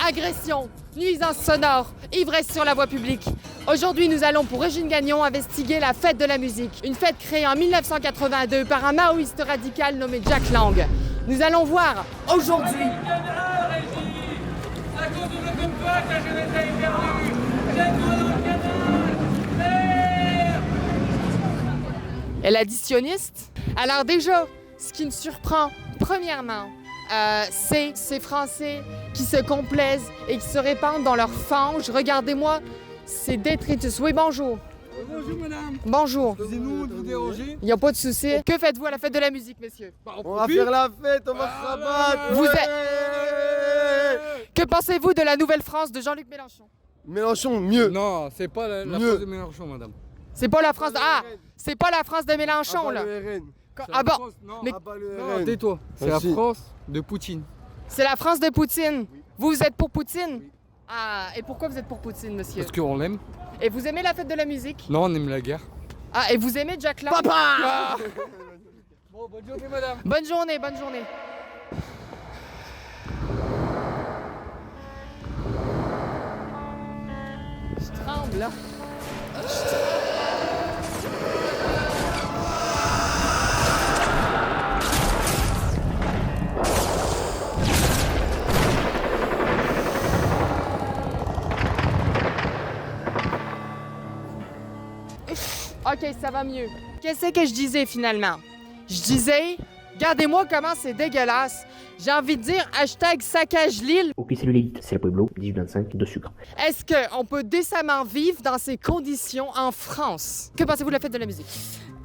agression, nuisance sonore, ivresse sur la voie publique. Aujourd'hui, nous allons pour Régine Gagnon investiguer la fête de la musique. Une fête créée en 1982 par un maoïste radical nommé Jack Lang. Nous allons voir aujourd'hui... Et l'additionniste? Alors déjà, ce qui me surprend, premièrement, c'est ces Français qui se complaisent et qui se répandent dans leur fange. Regardez-moi, c'est détritus. Oui, bonjour. Bonjour madame. Bonjour. Excusez-nous de vous déranger. Il n'y a pas de souci. Que faites-vous à la fête de la musique, messieurs? On va faire la fête, on va se rabattre. Vous Ouais. Que pensez-vous de la Nouvelle-France de Jean-Luc Mélenchon? Mélenchon, mieux. Non, c'est pas la Mieux. France de Mélenchon, madame. C'est pas la France de... Ah, c'est pas la France de Mélenchon, là. Le RN. Ah bon, Non, mais- Le non, RN. tais-toi. C'est la Merci. France de Poutine. c'est la France de Poutine. Vous êtes pour Poutine? Ah, et pourquoi vous êtes pour Poutine, monsieur? Parce qu'on l'aime. Et vous aimez la fête de la musique? Non, on aime la guerre. Ah, et vous aimez Jack Lang? Papa. Bon, bonne journée, madame. Bonne journée, bonne journée. Je tremble, là. Ok, ça va mieux. Qu'est-ce que je disais finalement? Je disais, regardez-moi comment c'est dégueulasse. J'ai envie de dire hashtag saccage l'île. Ok, c'est le Lélite, c'est la Pueblo, 18-25, de sucre. Est-ce qu'on peut décemment vivre dans ces conditions en France? Que pensez-vous de la fête de la musique?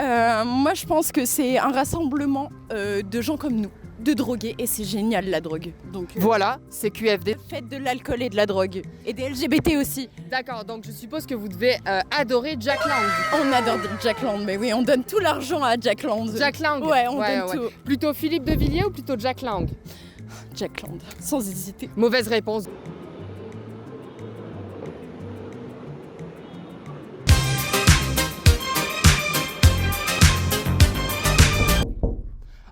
Moi, je pense que c'est un rassemblement de gens comme nous, de drogués, et c'est génial la drogue. Donc, Voilà, c'est QFD. faites de l'alcool et de la drogue, et des LGBT aussi. D'accord, donc je suppose que vous devez adorer Jack Lang. On adore Jack Lang, mais oui, on donne tout l'argent à Jack Lang. Jack Lang? Ouais, on donne tout. Plutôt Philippe de Villiers ou plutôt Jack Lang? Jack Lang, sans hésiter. Mauvaise réponse.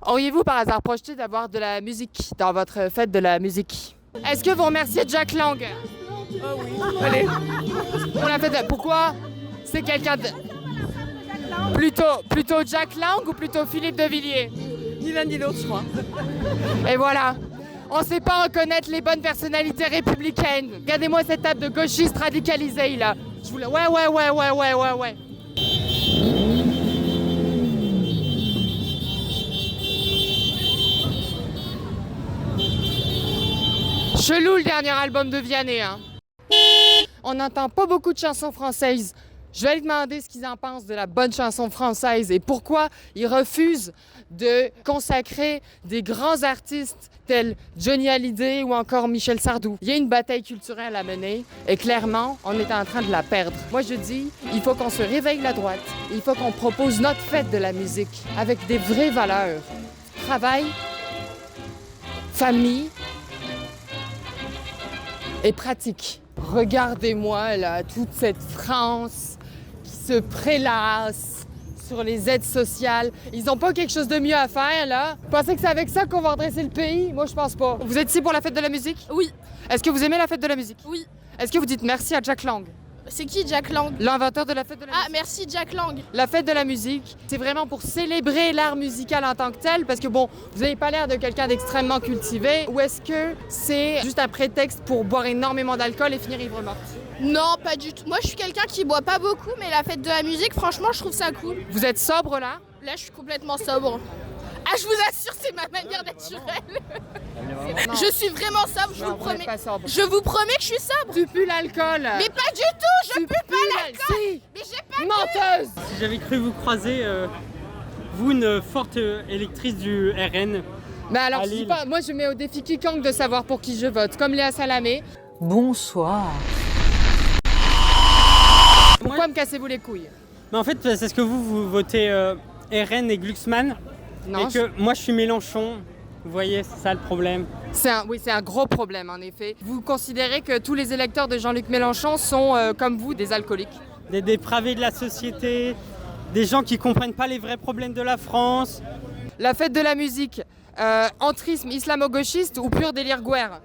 Auriez-vous par hasard projeté d'avoir de la musique dans votre fête de la musique? Est-ce que vous remerciez Jack Lang? Oh oui. Allez, pour la fête de... Pourquoi? C'est quelqu'un de... Plutôt Jack Lang ou plutôt Philippe de Villiers? Ni l'un ni l'autre, je crois. Et voilà, on sait pas reconnaître les bonnes personnalités républicaines. Regardez-moi cette table de gauchistes radicalisés là. Je voulais... Ouais. Chelou le dernier album de Vianney, hein. On n'entend pas beaucoup de chansons françaises. Je vais lui demander ce qu'ils en pensent de la bonne chanson française et pourquoi ils refusent de consacrer des grands artistes tels Johnny Hallyday ou encore Michel Sardou. Il y a une bataille culturelle à mener et clairement, on est en train de la perdre. Moi, je dis, il faut qu'on se réveille la droite. Il faut qu'on propose notre fête de la musique avec des vraies valeurs. Travail, famille et pratique. Regardez-moi là, toute cette France qui se prélasse sur les aides sociales. Ils n'ont pas quelque chose de mieux à faire là? Vous pensez que c'est avec ça qu'on va redresser le pays? Moi, je pense pas. Vous êtes ici pour la fête de la musique? Oui, Est-ce que vous aimez la fête de la musique? oui. Est-ce que vous dites merci à Jack Lang, C'est qui Jack Lang? l'inventeur de la fête de la Ah, musique? merci Jack Lang. La fête de la musique, c'est vraiment pour célébrer l'art musical en tant que tel, parce que bon, vous n'avez pas l'air de quelqu'un d'extrêmement cultivé, ou est-ce que c'est juste un prétexte pour boire énormément d'alcool et finir ivre morte? Non, pas du tout. Moi, je suis quelqu'un qui boit pas beaucoup, mais la fête de la musique, franchement, je trouve ça cool. Vous êtes sobre là? Là, je suis complètement sobre. Ah, je vous assure, c'est ma manière naturelle. Je suis vraiment sobre, je vous Non, le vous n'êtes promets. pas sobre. Je vous promets que je suis sobre. Tu pues l'alcool. Mais pas du tout, je Tu pue pues pas l'alcool. Si. Mais j'ai pas... Menteuse. Si j'avais cru vous croiser, vous, une forte électrice du RN. Mais alors, À je dis Lille. pas, moi je mets au défi quiconque de savoir pour qui je vote, comme Léa Salamé. Bonsoir. Pourquoi me cassez-vous les couilles? Mais en fait, c'est ce que vous votez RN et Glucksmann. Non, et que moi, je suis Mélenchon. Vous voyez, c'est ça le problème. oui, c'est un gros problème en effet. Vous considérez que tous les électeurs de Jean-Luc Mélenchon sont, comme vous, des alcooliques? Des dépravés de la société, des gens qui comprennent pas les vrais problèmes de la France. La fête de la musique, entrisme islamo-gauchiste ou pur délire guerre?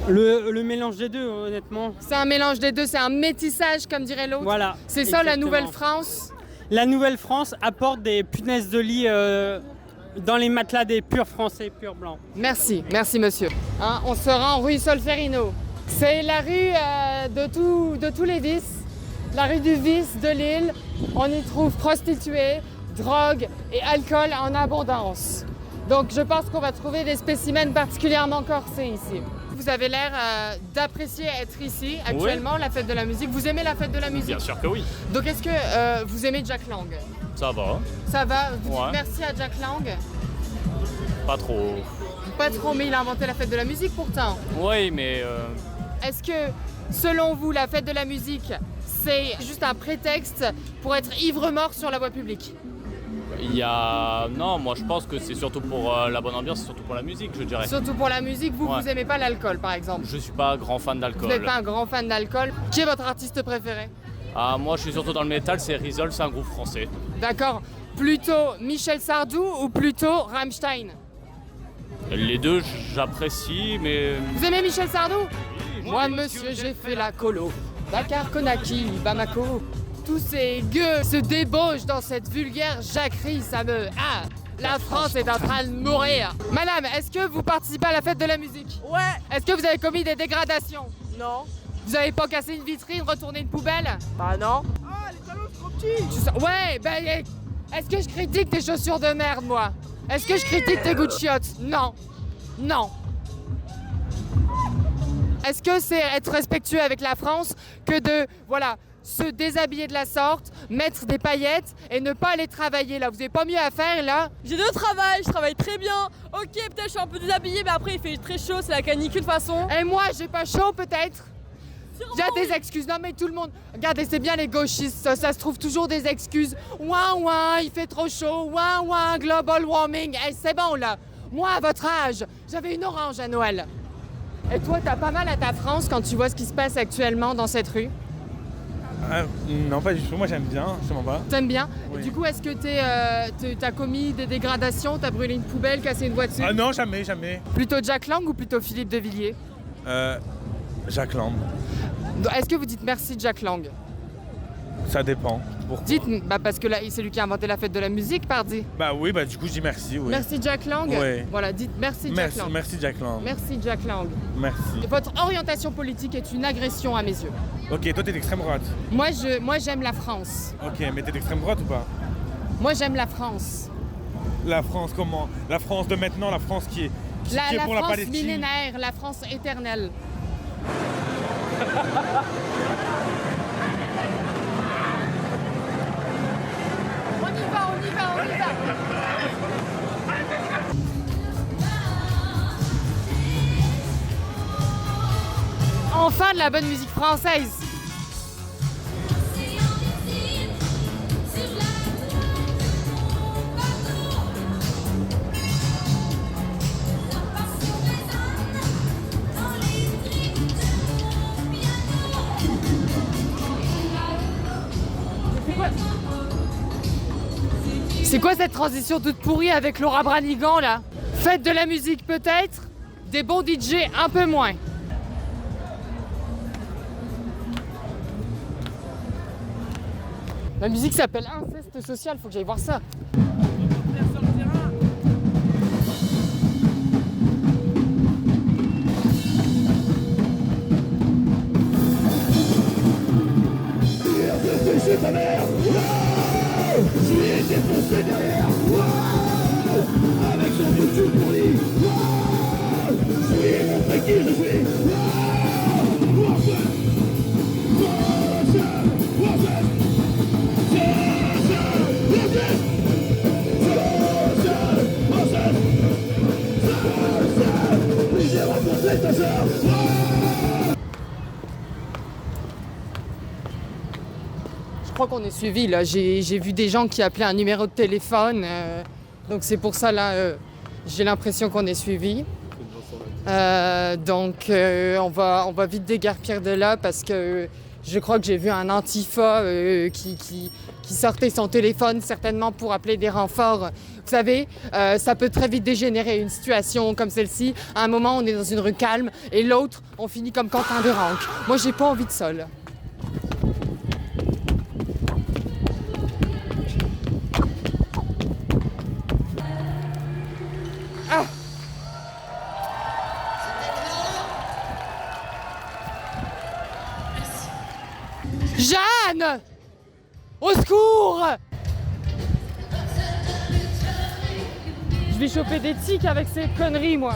Le mélange des deux, honnêtement. C'est un mélange des deux, c'est un métissage comme dirait l'autre. Voilà. C'est ça la exactement. Nouvelle-France. La Nouvelle-France apporte des punaises de lit dans les matelas des purs français, purs blancs. Merci, merci monsieur. Hein, on se rend rue Solferino. C'est la rue de tous les vices, la rue du vice de Lille. On y trouve prostituées, drogue et alcool en abondance. Donc je pense qu'on va trouver des spécimens particulièrement corsés ici. Vous avez l'air d'apprécier être ici actuellement, la fête de la musique. Vous aimez la fête de la musique? Bien sûr que oui. Donc est-ce que vous aimez Jack Lang? Ça va. Ça va? Vous dites Ouais. merci à Jack Lang? Pas trop. Pas trop, mais il a inventé la fête de la musique pourtant. Oui, mais Est-ce que, selon vous, la fête de la musique, c'est juste un prétexte pour être ivre-mort sur la voie publique? il y a... Non, moi je pense que c'est surtout pour la bonne ambiance, c'est surtout pour la musique, je dirais. Surtout pour la musique, vous, Ouais. vous aimez pas l'alcool, par exemple? Je suis pas grand fan Vous d'alcool. n'êtes pas un grand fan d'alcool. Qui est votre artiste préféré? Ah, moi je suis surtout dans le métal, c'est Rizol, c'est un groupe français. D'accord. Plutôt Michel Sardou ou plutôt Rammstein? Les deux j'apprécie, mais... Vous aimez Michel Sardou? Moi, monsieur, j'ai fait la colo. Dakar, Conakry, Bamako. Tous ces gueux se débauchent dans cette vulgaire jacquerie, ça me... Ah! La France est en train de mourir. Madame, est-ce que vous participez à la fête de la musique? Ouais. Est-ce que vous avez commis des dégradations? Non. Vous avez pas cassé une vitrine, retourné une poubelle? Bah non. Ouais, ben... Est-ce que je critique tes chaussures de merde, moi? Est-ce que je critique tes goûts de chiottes? Non. Non. Est-ce que c'est être respectueux avec la France que de, voilà, se déshabiller de la sorte, mettre des paillettes et ne pas aller travailler là? Vous avez pas mieux à faire là? J'ai deux travails, je travaille très bien. Ok, peut-être je suis un peu déshabillée, mais après il fait très chaud, c'est la canicule de toute façon. Et moi, j'ai pas chaud peut-être? Sûrement, Il y a des oui. excuses. Non mais tout le monde... Regardez, c'est bien les gauchistes, ça se trouve toujours des excuses. Ouin ouin, il fait trop chaud. Ouin ouin, global warming. Eh, c'est bon là. Moi, à votre âge, j'avais une orange à Noël. Et toi, t'as pas mal à ta France quand tu vois ce qui se passe actuellement dans cette rue? Non, pas du tout. Moi, j'aime bien, justement pas. T'aimes bien? Oui. Et du coup, est-ce que t'as commis des dégradations? T'as brûlé une poubelle, cassé une voiture? Ah non, jamais, jamais. Plutôt Jack Lang ou plutôt Philippe de Villiers? Jacques Lang. Est-ce que vous dites merci Jack Lang? Ça dépend. Pourquoi? Dites, bah parce que là, c'est lui qui a inventé la fête de la musique, pardi. Bah oui, bah du coup, je dis merci, oui. Merci Jack Lang? Oui. Voilà, dites merci Jack Merci, Lang. merci Jacques Lang. Merci Jack Lang. Merci. Votre orientation politique est une agression à mes yeux. Ok, toi, t'es d'extrême droite. Moi, j'aime la France. Ok, mais t'es d'extrême droite ou pas? Moi, j'aime la France. La France, comment? La France de maintenant, la France qui est La pour la France Palestine. millénaire, la France éternelle. On y va, on y va, on y va. Enfin de la bonne musique française. C'est quoi cette transition toute pourrie avec Laura Branigan là? Faites de la musique peut-être, des bons DJ un peu moins. La musique s'appelle Inceste social, faut que j'aille voir ça. Je crois qu'on est suivi là. J'ai vu des gens qui appelaient un numéro de téléphone. Donc c'est pour ça là, j'ai l'impression qu'on est suivi. Donc on va vite déguerpir de là parce que je crois que j'ai vu un antifa qui qui sortait son téléphone certainement pour appeler des renforts. Vous savez, ça peut très vite dégénérer une situation comme celle-ci. À un moment, on est dans une rue calme et l'autre, on finit comme Quentin Duranc. Moi, j'ai pas envie de ça, là. Ah! Jeanne! Au secours! Je vais choper des tics avec ces conneries, moi.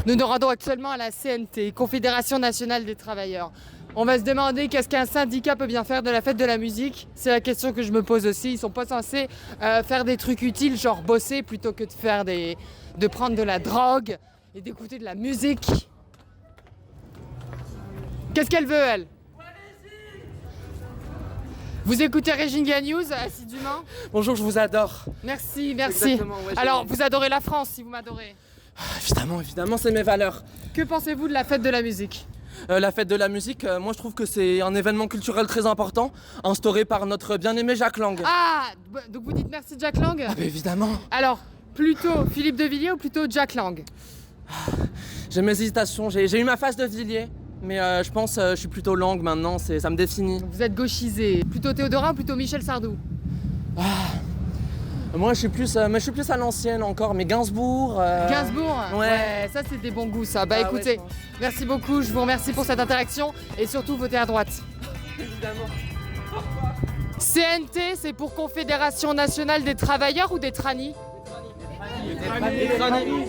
Nous nous rendons actuellement à la CNT, Confédération Nationale des Travailleurs. On va se demander qu'est-ce qu'un syndicat peut bien faire de la fête de la musique. C'est la question que je me pose aussi. Ils sont pas censés faire des trucs utiles, genre bosser, plutôt que de prendre de la drogue et d'écouter de la musique. Qu'est-ce qu'elle veut, elle? Vous écoutez Régine News assidûment? Bonjour, je vous adore. Merci, merci. Ouais, alors, vous adorez la France si vous m'adorez? Évidemment, c'est mes valeurs. Que pensez-vous de la fête de la musique? La fête de la musique, moi je trouve que c'est un événement culturel très important, instauré par notre bien-aimé Jack Lang. Ah, donc vous dites merci Jack Lang? Ah bah évidemment. Alors, plutôt Philippe de Villiers ou plutôt Jack Lang? J'ai mes hésitations, j'ai eu ma phase de Villiers, mais je pense je suis plutôt Lang maintenant, ça me définit. Vous êtes gauchisé. Plutôt Théodora ou plutôt Michel Sardou? Moi je suis plus à l'ancienne encore, mais Gainsbourg. Gainsbourg? Ouais, ça c'est des bons goûts ça. Bah écoutez, ouais, merci beaucoup, je vous remercie pour cette interaction et surtout votez à droite. Évidemment. CNT, c'est pour Confédération Nationale des Travailleurs ou des Trannies? Des trannies.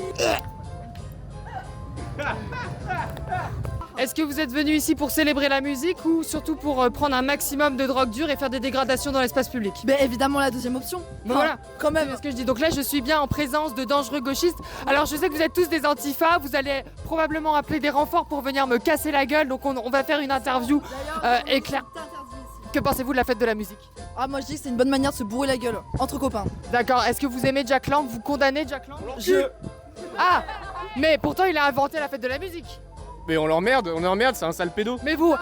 Est-ce que vous êtes venu ici pour célébrer la musique ou surtout pour prendre un maximum de drogue dure et faire des dégradations dans l'espace public? Ben évidemment la deuxième option. Bon, voilà, quand même. C'est ce que je dis. Donc là, je suis bien en présence de dangereux gauchistes. Alors je sais que vous êtes tous des antifas, vous allez probablement appeler des renforts pour venir me casser la gueule. Donc on va faire une interview éclair. Que pensez-vous de la fête de la musique? Ah moi je dis que c'est une bonne manière de se bourrer la gueule entre copains. D'accord. Est-ce que vous aimez Jack Lang? Vous condamnez Jack Lang? Ah, mais pourtant il a inventé la fête de la musique. Mais on l'emmerde, c'est un sale pédo. Mais vous,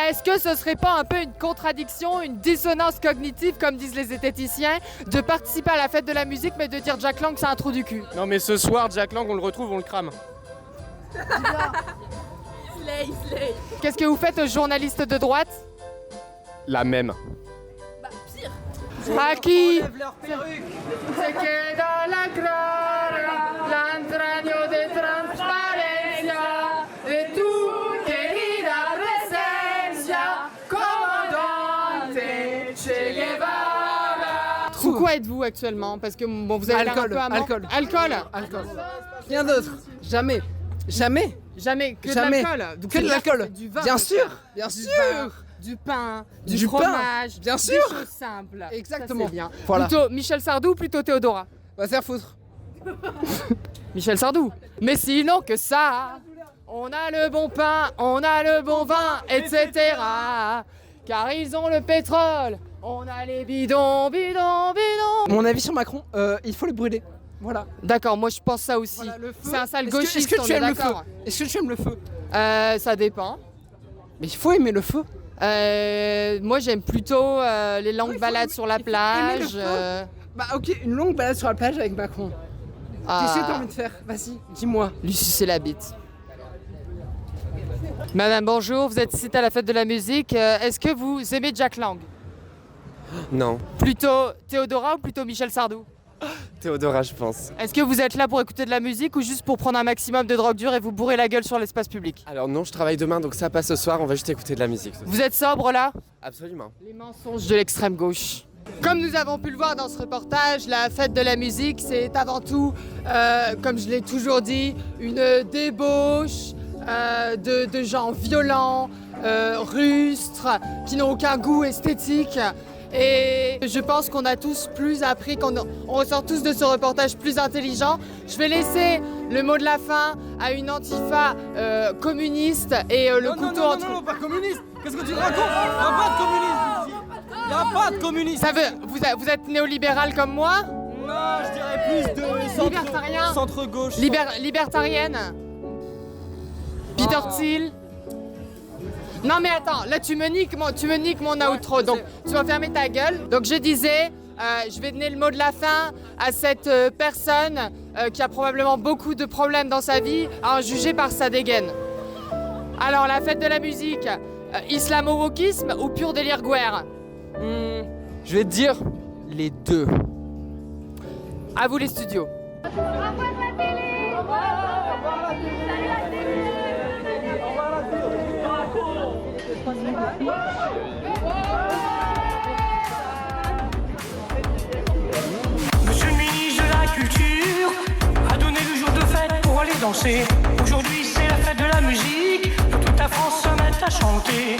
est-ce que ce serait pas un peu une contradiction, une dissonance cognitive, comme disent les zététiciens, de participer à la fête de la musique mais de dire Jack Lang c'est un trou du cul? Non mais ce soir, Jack Lang, on le retrouve, on le crame. Slay. Qu'est-ce que vous faites, journaliste de droite? La même. Bah pire. À qui? C'est que dans la gloria, l'entraño de transparencia, de tu querida presencia, comandante Che Guevara. Sous quoi êtes-vous actuellement? Parce que bon, vous avez l'air un peu à mort. Alcool. Rien d'autre. Jamais. Que de l'alcool. Donc Que de l'alcool. Du vin. Bien sûr. Du pain, Du du pain, fromage, bien sûr. des choses simples. Exactement. Ça, c'est bien. Voilà. Plutôt Michel Sardou ou plutôt Théodora? Va se faire foutre. Michel Sardou. Mais sinon que ça, on a le bon pain, on a le bon vin, etc. Car ils ont le pétrole, on a les bidons. Mon avis sur Macron, il faut le brûler. Voilà. D'accord, moi je pense ça aussi. Voilà, le feu. C'est un sale Est-ce que gauchiste, tu aimes le feu? d'accord. Est-ce que tu aimes le feu? Ça dépend. Mais il faut aimer le feu. Moi j'aime plutôt les longues balades sur la plage. Bah ok, une longue balade sur la plage avec Macron. Qu'est-ce que t'as envie de faire? Vas-y, dis-moi. Lui sucer la bite. Madame, bonjour, vous êtes ici à la fête de la musique. Est-ce que vous aimez Jack Lang? Non, Plutôt Théodora ou plutôt Michel Sardou? Théodora, je pense. Est-ce que vous êtes là pour écouter de la musique ou juste pour prendre un maximum de drogue dure et vous bourrer la gueule sur l'espace public? Alors non, je travaille demain, donc ça passe ce soir, on va juste écouter de la musique. Vous êtes sobre là? Absolument. Les mensonges de l'extrême gauche. Comme nous avons pu le voir dans ce reportage, la fête de la musique, c'est avant tout, comme je l'ai toujours dit, une débauche de gens violents, rustres, qui n'ont aucun goût esthétique. Et je pense qu'on a tous plus appris, on ressort tous de ce reportage plus intelligent. Je vais laisser le mot de la fin à une antifa communiste et le couteau entre... Non, pas communiste. Qu'est-ce que tu racontes? Y'a pas de communisme. Y'a pas de communisme. Ça veut, vous êtes néolibéral comme moi? Non, je dirais plus de Libertarien. centre-gauche. Libertarienne. Peter Thiel. Non mais attends, là tu me niques mon outro, donc tu vas fermer ta gueule. Donc je disais, je vais donner le mot de la fin à cette personne qui a probablement beaucoup de problèmes dans sa vie, à en juger par sa dégaine. Alors la fête de la musique, islamo-wokisme ou pur délire guerre? Je vais te dire les deux. À vous les studios. Monsieur le ministre de la Culture a donné le jour de fête pour aller danser. Aujourd'hui c'est la fête de la musique, que toute la France se mette à chanter.